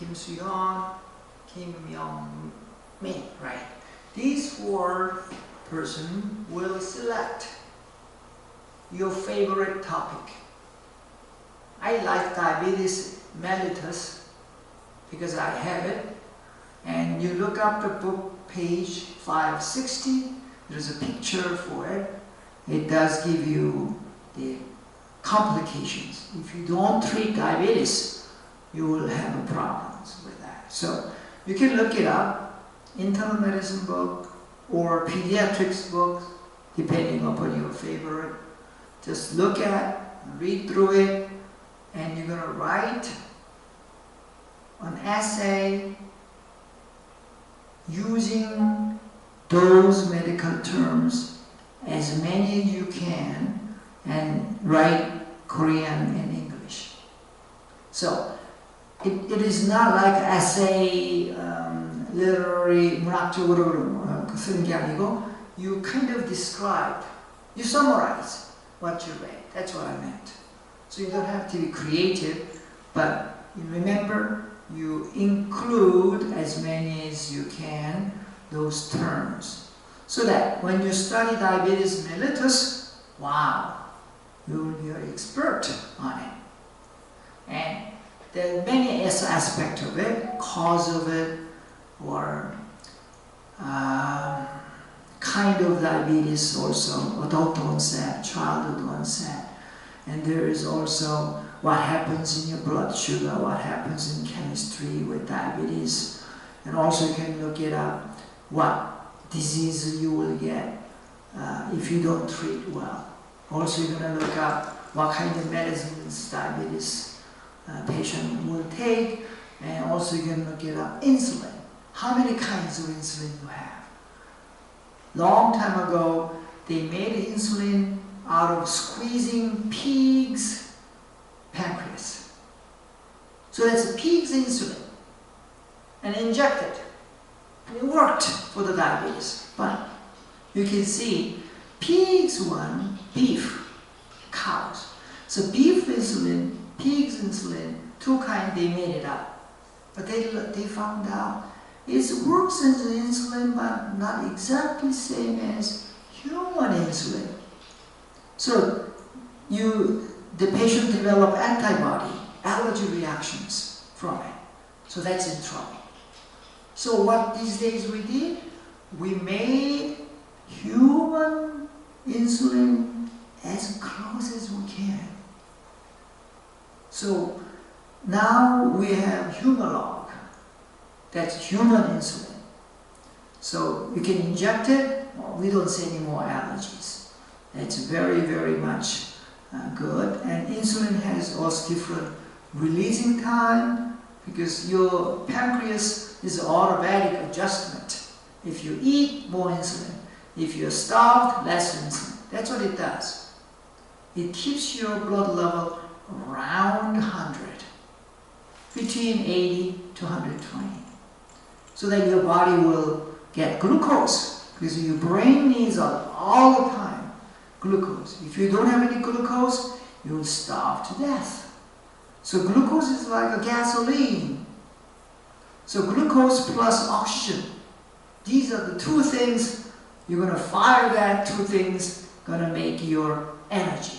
Kim Soo-yeon, Kim Myung-min, right? These four persons will select your favorite topic. I like diabetes mellitus because I have it. And you look up the book, page 560, there's a picture for it. It does give you the complications. If you don't treat diabetes, you will have problems with that. So you can look it up, internal medicine book or pediatrics book, depending upon your favorite. Just look at, read through it, and you're going to write an essay using those medical terms, as many as you can, and write Korean and English. So it is not like essay, literary, 문학적으로 쓰는 게 아니고 you kind of describe, you summarize what you read. That's what I meant. So you don't have to be creative, but you remember, you include as many as you can those terms, so that when you study diabetes mellitus, wow, you will be an expert on it. And there are many aspects of it, cause of it, or kind of diabetes also, adult onset, childhood onset. And there is also what happens in your blood sugar, what happens in chemistry with diabetes. And also you can look it up, what disease you will get if you don't treat well. Also you're going to look up what kind of medicines diabetes patient will take. And also you can look it up, insulin. How many kinds of insulin you have? Long time ago, they made insulin out of squeezing pig's pancreas. So that's a pig's insulin, and injected. And it worked for the diabetes. But you can see pigs one, beef, cows. So beef insulin, pig's insulin, two kinds, they made it up. But they found out it works as an insulin, but not exactly same as human insulin. So the patient develop antibody, allergy reactions from it. So that's in trouble. So what these days we did, we made human insulin as close as we can. So now we have Humalog, that's human insulin. So you can inject it, we don't see any more allergies. It's very, very much good. And insulin has also different releasing time, because your pancreas is an automatic adjustment. If you eat, more insulin. If you're starved, less insulin. That's what it does. It keeps your blood level around 100, between 80 to 120. So that your body will get glucose, because your brain needs all the time glucose. If you don't have any glucose, you'll starve to death. So glucose is like a gasoline. So glucose plus oxygen, these are the two things. You're going to fire that two things, going to make your energy,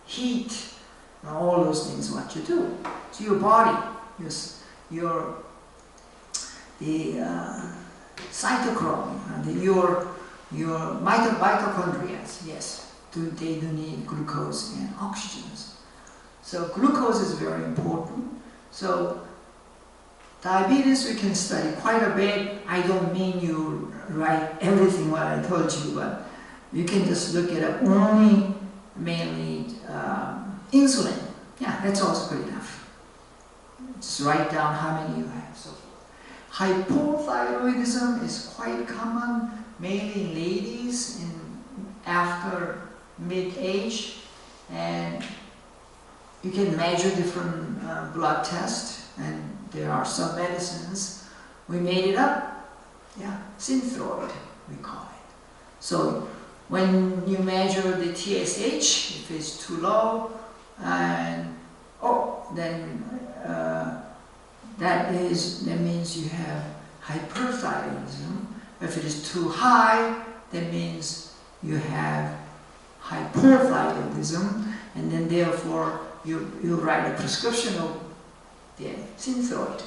heat, and all those things what you do. So your body, your cytochrome, your mitochondria, yes, they do need glucose and oxygens. So glucose is very important. So diabetes we can study quite a bit. I don't mean you write everything what I told you, but you can just look it up. Only mainly insulin. Yeah, that's also good enough. Just write down how many you have. So hypothyroidism is quite common, mainly in ladies after mid-age, and you can measure different blood tests, and there are some medicines. We made it up, yeah, Synthroid we call it. So when you measure the TSH, if it's too low, and then that means you have hyperthyroidism. If it is too high, that means you have hypothyroidism, and then therefore you write a prescription of the Synthroid,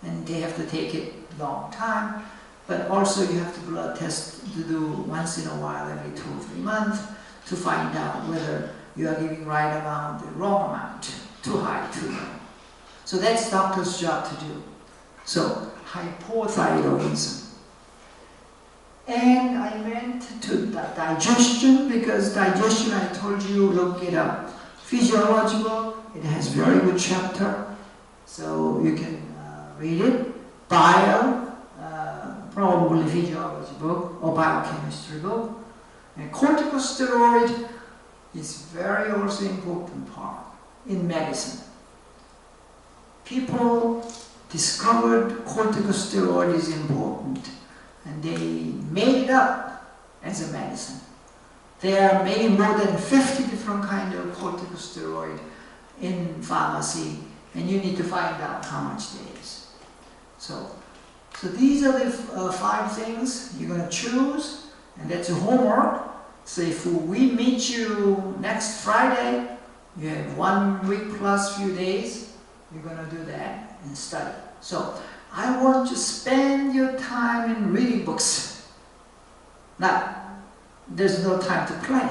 and they have to take it long time. But also you have to blood test to do once in a while, every 2 or 3 months, to find out whether you are giving right amount, the wrong amount, too high, too low. So that's doctor's job to do. So hypothyroidism. And I meant to digestion, because digestion, I told you, look it up. Physiology book, it has very good chapter, so you can read it. Bile, probably physiology book or biochemistry book. And corticosteroid is very also important part in medicine. People discovered corticosteroid is important, and they made it up as a medicine. There are maybe more than 50 different kinds of corticosteroid in pharmacy, and you need to find out how much there is. So these are the 5 things you're going to choose, and that's your homework. So if we meet you next Friday, you have 1 week plus few days, you're going to do that and study. So I want you to spend your time in reading books. Now, there's no time to play.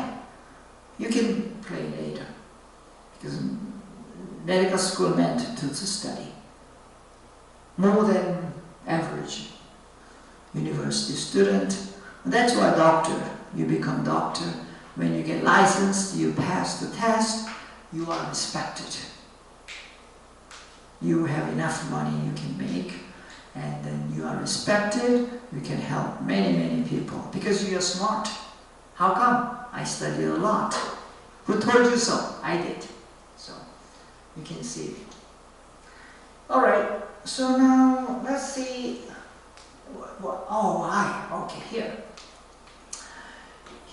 You can play later, because medical school meant to study. More than average university student. And that's why doctor, you become doctor. When you get licensed, you pass the test, you are respected. You have enough money you can make, and then you are respected, you can help many, many people, because you are smart. How come? I studied a lot. Who told you so? I did. So, you can see. Alright, so now let's see. Okay, here.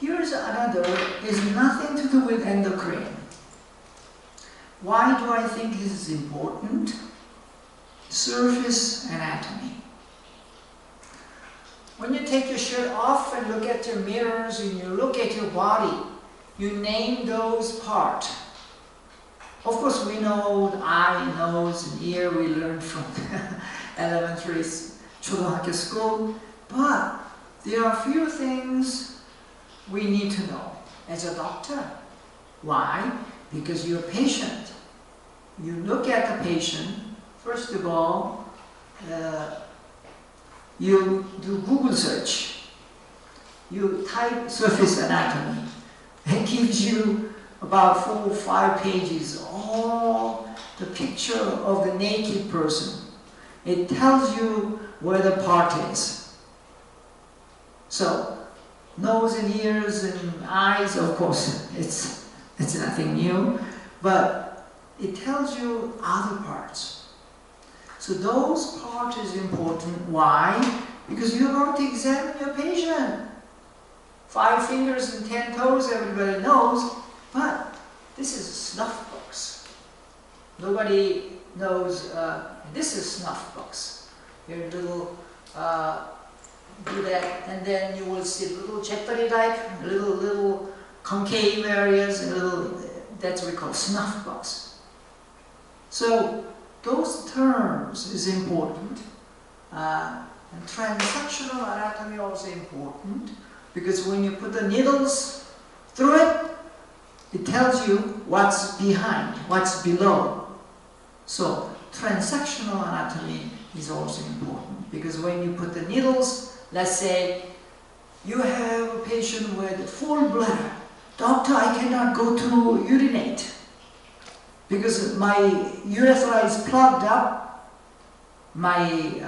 Here's another, is nothing to do with endocrine. Why do I think this is important? Surface anatomy. When you take your shirt off and look at your mirrors and you look at your body, you name those parts. Of course, we know the eye, nose, and ear, we learned from elementary chodohake school, but there are a few things we need to know as a doctor. Why? Because you're a patient. You look at the patient, first of all, you do Google search. You type surface anatomy. It gives you about 4 or 5 pages, all the picture of the naked person. It tells you where the part is. So, nose and ears and eyes, of course, it's nothing new, but it tells you other parts. So those parts is important. Why? Because you're going to examine your patient. 5 fingers and 10 toes, everybody knows, but this is a snuff box. Nobody knows, this is snuff box. Your little, do that, and then you will see little jetpari-like, little concave areas, and that's what we call snuff box. So those terms is important, and transactional anatomy also important, because when you put the needles through it, it tells you what's behind, what's below. So transactional anatomy is also important, because when you put the needles, let's say you have a patient with full bladder. Doctor, I cannot go to urinate because my urethra is plugged up, the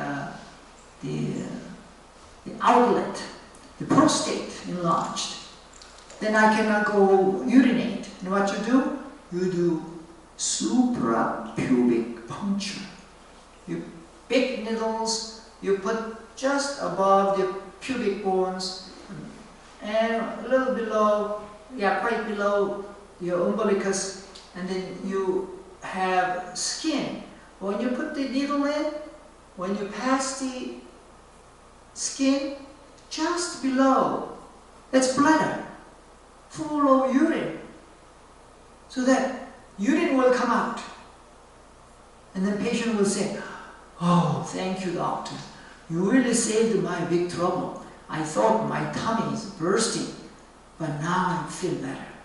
outlet, the prostate enlarged. Then I cannot go urinate. And what you do? You do suprapubic puncture. You big needles, you put just above the pubic bones and a little below, quite below your umbilicus, and then you have skin When you put the needle in, when you pass the skin, just below, that's bladder, full of urine. So that urine will come out. And then patient will say, "Oh, thank you, doctor. You really saved my big trouble. I thought my tummy is bursting, but now I feel better."